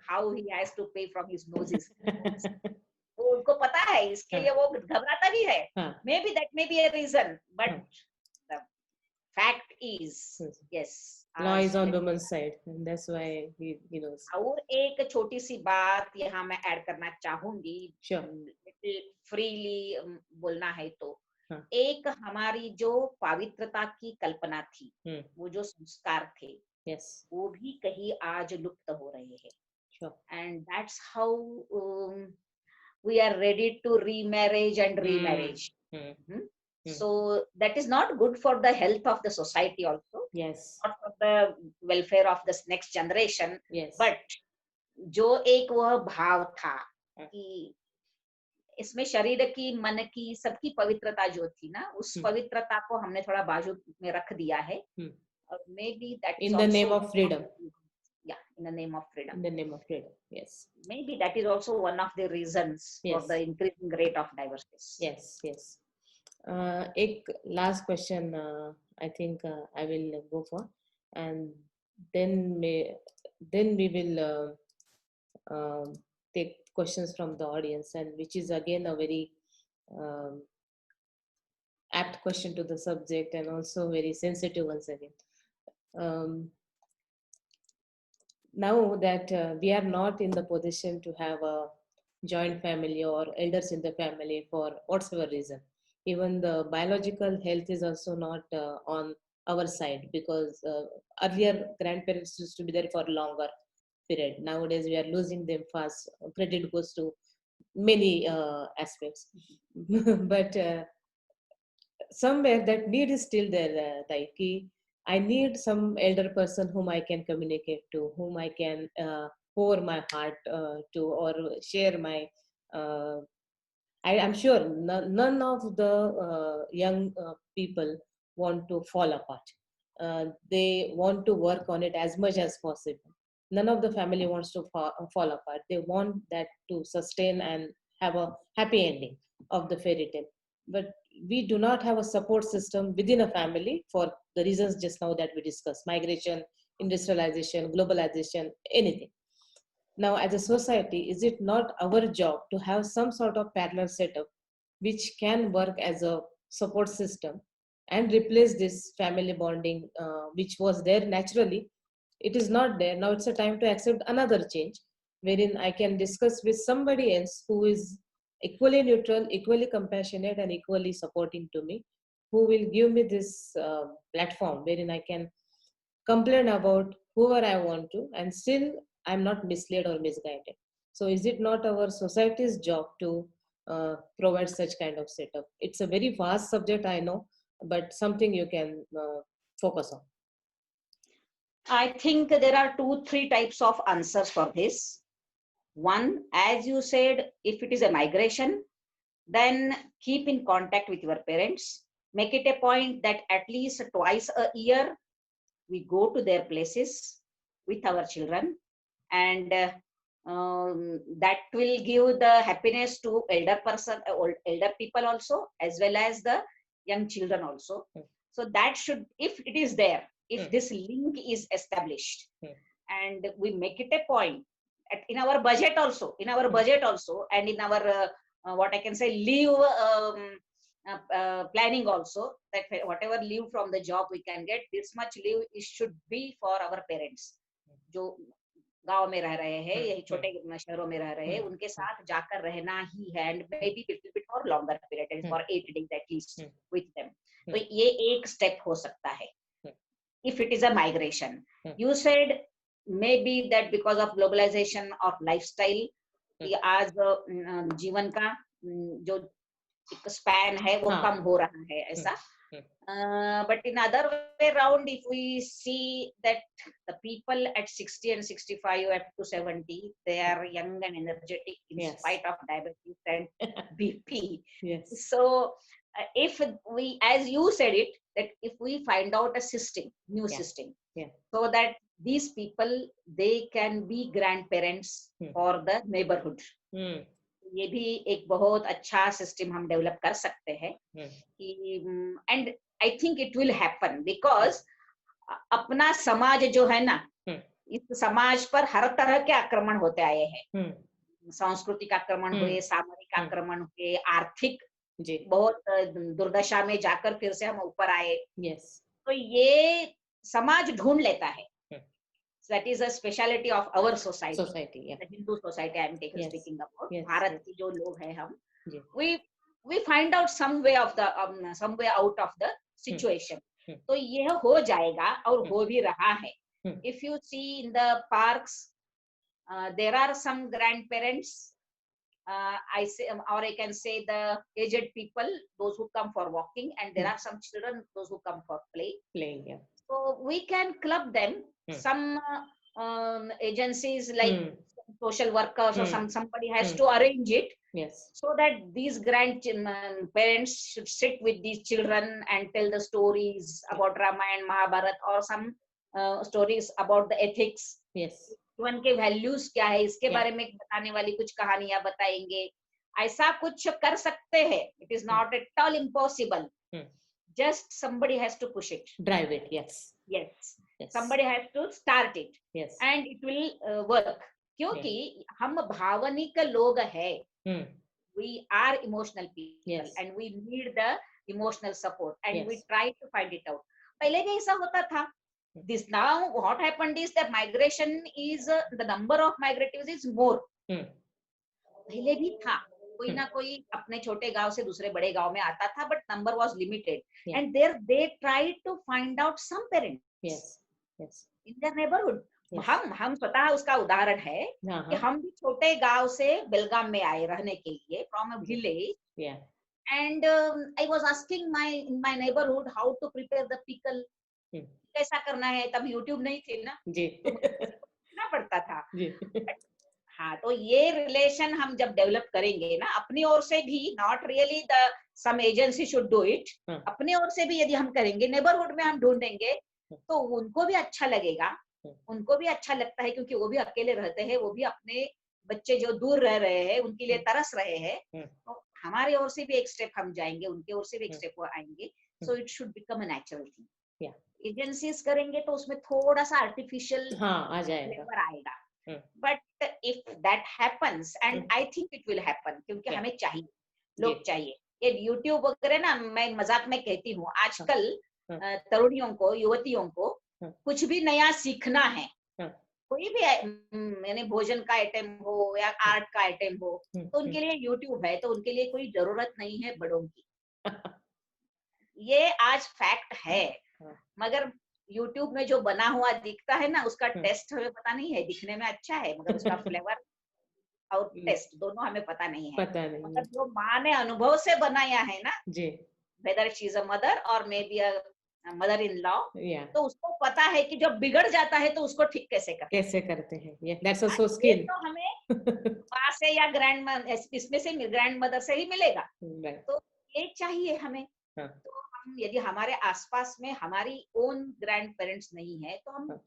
how he has to pay from his noses. वो उनको पता है, इसके लिए वो घबराता भी है. Maybe that may be a reason, but the fact is, yes, law is on woman's side, and that's why he knows. और एक छोटी सी बात यहाँ मैं ऐड करना चाहूंगी, फ्रीली बोलना है तो. एक हमारी जो पवित्रता की कल्पना थी, वो जो संस्कार थे, वो भी कहीं आज लुप्त हो रहे हैं. Sure. and that's how we are ready to remarriage and remarriage. Mm. Hmm? Mm. So that is not good for the health of the society also, Yes. not for the welfare of this next generation. Yes. But जो एक वह भाव था कि इसमें शरीर की, मन की, सबकी पवित्रता जो थी ना, उस पवित्रता को हमने थोड़ा बाजू में रख दिया है. और maybe that is in the also name of freedom. Yeah, in the name of freedom. In the name of freedom. Yes. Maybe that is also one of the reasons for Yes. the increasing rate of divorces. Yes. Yes. एक last question I think I will go for, and then we will take questions from the audience, and which is again a very um, apt question to the subject, and also very sensitive once again. Now that we are not in the position to have a joint family or elders in the family for whatever reason, even the biological health is also not on our side, because earlier grandparents used to be there for longer period. Nowadays we are losing them fast. Credit goes to many aspects. But somewhere that need is still there, Taiki. I need some elder person whom I can communicate to, whom I can pour my heart to, or share my. I'm sure none of the young people want to fall apart. They want to work on it as much as possible. None of the family wants to fall apart. They want that to sustain and have a happy ending of the fairy tale. But we do not have a support system within a family for the reasons just now that we discussed: migration, industrialization, globalization, anything. Now, as a society, is it not our job to have some sort of parallel setup which can work as a support system and replace this family bonding which was there naturally? It is not there. Now it's a time to accept another change wherein I can discuss with somebody else who is equally neutral, equally compassionate, and equally supporting to me, who will give me this platform wherein I can complain about whoever I want to, and still I'm not misled or misguided. So, is it not our society's job to provide such kind of setup? It's a very vast subject, I know, but something you can focus on. I think there are 2-3 types of answers for this. One, as you said, if it is a migration, then keep in contact with your parents. Make it a point that at least twice a year we go to their places with our children, and that will give the happiness to elder people also, as well as the young children also. So that should, if it is there, if this link is established, and we make it a point in our budget also, and in our what I can say, leave planning also, that whatever leave from the job we can get, this much leave it should be for our parents जो गांव में रह रहे हैं, यही छोटे शहरों में रह रहे हैं, उनके साथ जाकर रहना ही है, and maybe little bit for longer period, for 8 days at least with them. तो ये एक step हो सकता है if it is a migration. You said maybe that because of globalization or lifestyle, आज जीवन का जो span है वो कम हो रहा है ऐसा. But in other way around, if we see that the people at 60 and 65 up to 70, they are young and energetic in spite of diabetes and BP. So if we, as you said it, that if we find out a system, new system, so that these people, they can be grandparents for the neighborhood. ये भी एक बहुत अच्छा system हम develop कर सकते हैं. And I think it will happen, because अपना समाज जो है ना, इस समाज पर हर तरह के आक्रमण होते आए हैं. सांस्कृतिक आक्रमण हुए, सामरिक आक्रमण हुए, आर्थिक बहुत दुर्दशा में जाकर फिर से हम ऊपर आए. तो ये समाज ढूंढ लेता है. So that is a speciality of our society. The Hindu society I am speaking about. Bharat की जो लोग हैं हम, we find out some way of the some way out of the situation. तो यह हो जाएगा और हो भी रहा है. If you see in the parks, There are some grandparents, I say, or I can say the aged people, those who come for walking, and there are some children, those who come for play. Playing, yeah. So we can club them. Some agencies like social workers or somebody has to arrange it. Yes. So that these parents should sit with these children and tell the stories about Ramayana, Mahabharata, or some stories about the ethics. Yes. जीवन के values क्या है इसके बारे में बताने वाली कुछ कहानियां बताएंगे. ऐसा कुछ कर सकते हैं. It is not at all impossible. Just somebody has to push it. Drive it. Yes. Yes. Somebody has to start it. Yes. And it will work. क्योंकि हम भावनिक लोग हैं. We are emotional people. Yes. And we need the emotional support. And Yes. we try to find it out. पहले भी ऐसा होता था. This now what happened is that migration is the number of migratives is more. पहले भी था. कोई ना कोई अपने छोटे गांव से दूसरे बड़े गांव में आता था, but number was limited. Yeah. And there they tried to find out some parents. Yes. Yes. In their neighborhood. Yes. हम स्वतः उसका उदाहरण है कि हम भी छोटे गांव से बेलगाम में आए रहने के लिए from a village. Yeah. And I was asking in my neighborhood how to prepare the pickle. कैसा करना है. तब YouTube नहीं थे ना. जी. ना पड़ता था. जी. हाँ, तो ये रिलेशन हम जब डेवलप करेंगे ना अपनी ओर से भी, not really the some agency should do it, अपने ओर से भी यदि हम करेंगे, नेबरहुड में हम ढूंढेंगे, तो उनको भी अच्छा लगेगा. उनको भी अच्छा लगता है क्योंकि वो भी अकेले रहते हैं, वो भी अपने बच्चे जो दूर रह रहे हैं उनके लिए तरस रहे हैं. तो हमारे ओर से भी एक स्टेप हम जाएंगे, उनके ओर से भी एक स्टेप आएंगे. So it should become a natural thing. Agencies करेंगे तो उसमें थोड़ा सा आर्टिफिशियल आ जाएगा, आएगा. But if that happens, and I think it will happen, क्योंकि हमें चाहिए, लोग चाहिए. ये YouTube वगैरह ना, मैं मजाक में कहती हूँ, आजकल तरुणियों को, युवतियों को कुछ भी नया सीखना है, कोई भी मैंने भोजन का आइटम हो या आर्ट का आइटम हो, तो उनके लिए YouTube है, तो उनके लिए कोई जरूरत नहीं है बड़ों की. ये आज फैक्ट है. मगर YouTube में जो बना हुआ दिखता है ना, उसका टेस्ट हमें पता नहीं है. दिखने में अच्छा है मगर उसका फ्लेवर और टेस्ट दोनों हमें पता नहीं है. मगर जो माँ ने अनुभव से बनाया है ना, whether she is a mother or maybe a mother in law, तो उसको पता है कि जब बिगड़ जाता है तो उसको ठीक कैसे करते हैं. That's also skill. तो हमें माँ से या इसमें से ग्रैंड मदर से ही मिलेगा. तो ये चाहिए हमें. तो यदि हमारे आसपास में हमारी ओन ग्रैंड पेरेंट्स नहीं है, तो हम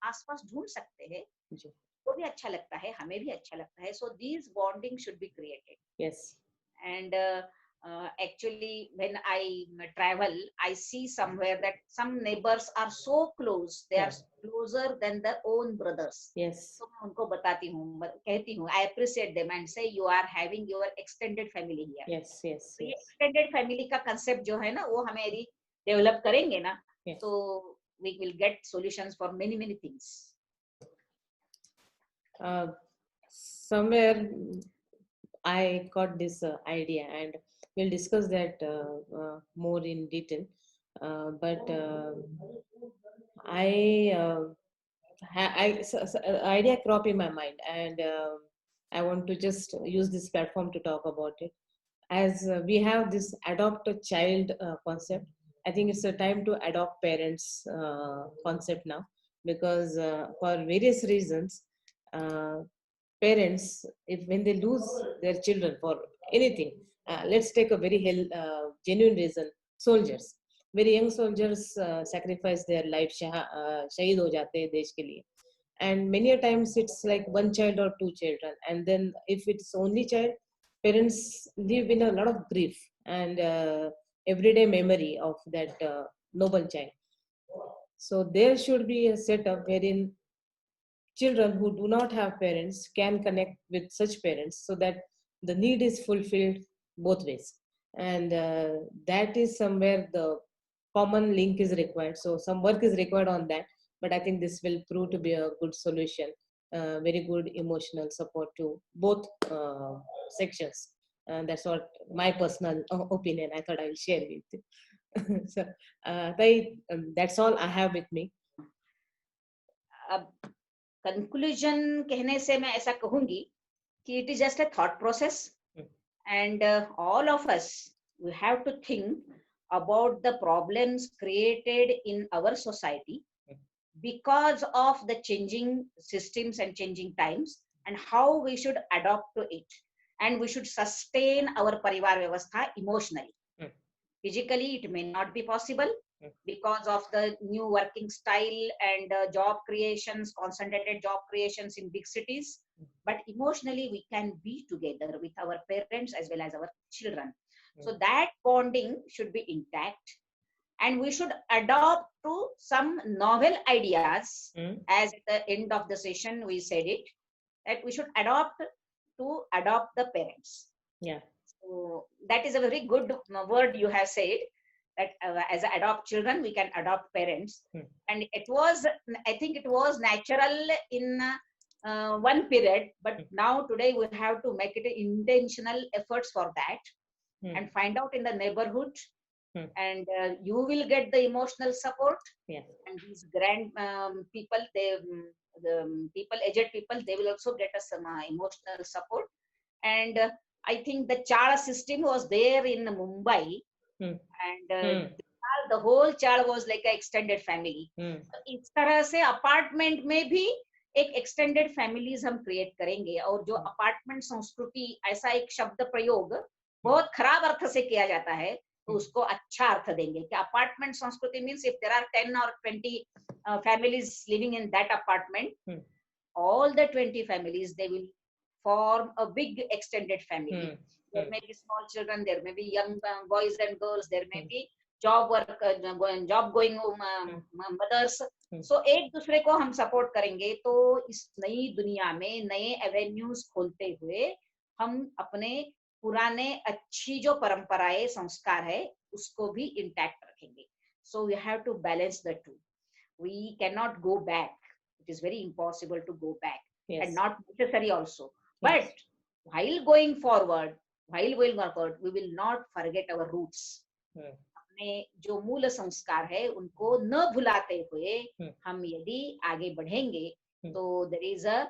आसपास ढूंढ सकते हैं. वो भी अच्छा लगता है, हमें भी अच्छा लगता है. So these bonding should be created. Yes. And actually when I travel, I see somewhere that some neighbors are so close, they are closer than their own brothers. Yes. So मैं उनको बताती हूँ, कहती हूँ, I appreciate them and say you are having your extended family here. Yes, yes. So ये extended family का concept जो है ना, वो हमें यदि develop करेंगे ना, तो we will get solutions for many things. Somewhere I got this idea, and we'll discuss that more in detail. But idea crop in my mind, and I want to just use this platform to talk about it. As we have this adopt a child concept, I think it's a time to adopt parents concept now, because for various reasons, parents, when they lose their children for anything, let's take a very genuine reason. Soldiers, very young soldiers sacrifice their life, shaheed ho jate hain desh ke liye. And many a times it's like one child or two children, and then if it's only child, parents live in a lot of grief and everyday memory of that noble child. So there should be a setup wherein children who do not have parents can connect with such parents, so that the need is fulfilled both ways. And that is somewhere the common link is required. So some work is required on that, but I think this will prove to be a good solution, very good emotional support to both sections. And that's what my personal opinion I thought I will share with you. So that's all I have with me. Conclusion कहने से मैं ऐसा कहूंगी कि it is just a thought process, and all of us, we have to think about the problems created in our society because of the changing systems and changing times, and how we should adapt to it, and we should sustain our parivar vyavastha emotionally. Physically it may not be possible because of the new working style and job creations, concentrated job creations in big cities, but emotionally we can be together with our parents as well as our children. So that bonding should be intact, and we should adopt to some novel ideas. As at the end of the session we said it, that we should adopt the parents. Yeah. So that is a very good word you have said, that as adopt children we can adopt parents. And it was, I think it was natural in one period, but now today we have to make it intentional efforts for that, and find out in the neighborhood, and you will get the emotional support. Yeah. And these grand people, the people, aged people, they will also get us some emotional support. And I think the Chala system was there in Mumbai, and the whole Chala was like an extended family. इस तरह से apartment में भी एक extended families हम create करेंगे, और जो अपार्टमेंट संस्कृति, ऐसा एक शब्द प्रयोग बहुत खराब अर्थ से किया जाता है, तो उसको अच्छा अर्थ देंगे कि अपार्टमेंट संस्कृति means if there are 10 or 20 families living in that apartment, all the 20 families, they will form a big extended family. There may be small children, there may be young boys and girls, there may be job going mothers. So एक दूसरे को हम support करेंगे, तो इस नई दुनिया में नए एवेन्यूज खोलते हुए हम अपने पुराने अच्छी जो परंपराएं संस्कार है उसको भी इंटैक्ट रखेंगे. So we have to balance the two. We cannot go back. It is very impossible to go back. Yes. And not necessary also. Yes. But while going forward, we will not forget our roots. अपने जो मूल संस्कार है उनको न भुलाते हुए हम यदि आगे बढ़ेंगे, तो there is a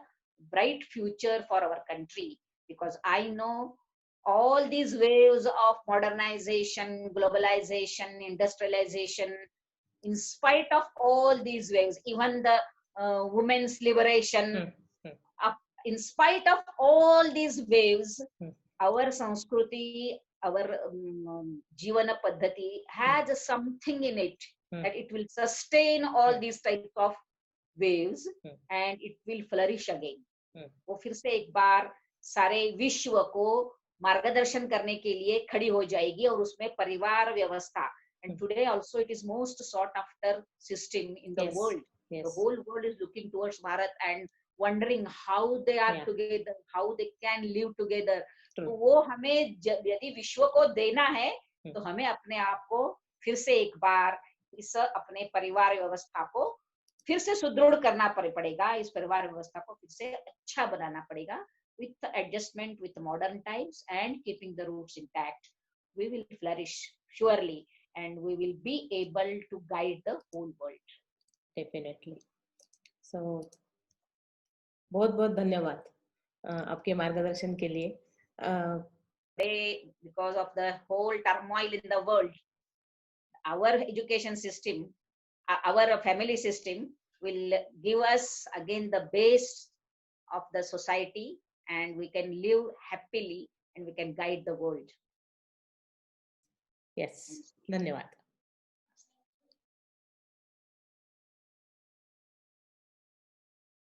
bright future for our country, because I know all these waves of modernization, globalization, industrialization, in spite of all these waves, even the women's liberation, in spite of all these waves, our Sanskriti, our Jivana Paddhati has something in it that it will sustain all these types of waves and it will flourish again. वो फिर से एक बार सारे विश्व को मार्गदर्शन करने के लिए खड़ी हो जाएगी, और उसमें परिवार व्यवस्था, and today also it is most sought after system in the world. The whole world is looking towards Bharat and wondering how they are together, how they can live together. तो वो हमें यदि विश्व को देना है, तो हमें अपने आप को फिर से एक बार इस अपने परिवार व्यवस्था को फिर से सुदृढ़ करना पड़ेगा, इस परिवार व्यवस्था को फिर से अच्छा बनाना पड़ेगा, with the adjustment with modern times and keeping the roots intact. We will flourish surely, and we will be able to guide the whole world. Definitely. So बहुत बहुत धन्यवाद आपके मार्गदर्शन के लिए. Because of the whole turmoil in the world, our education system, our family system will give us again the base of the society, and we can live happily and we can guide the world. Yes, धन्यवाद.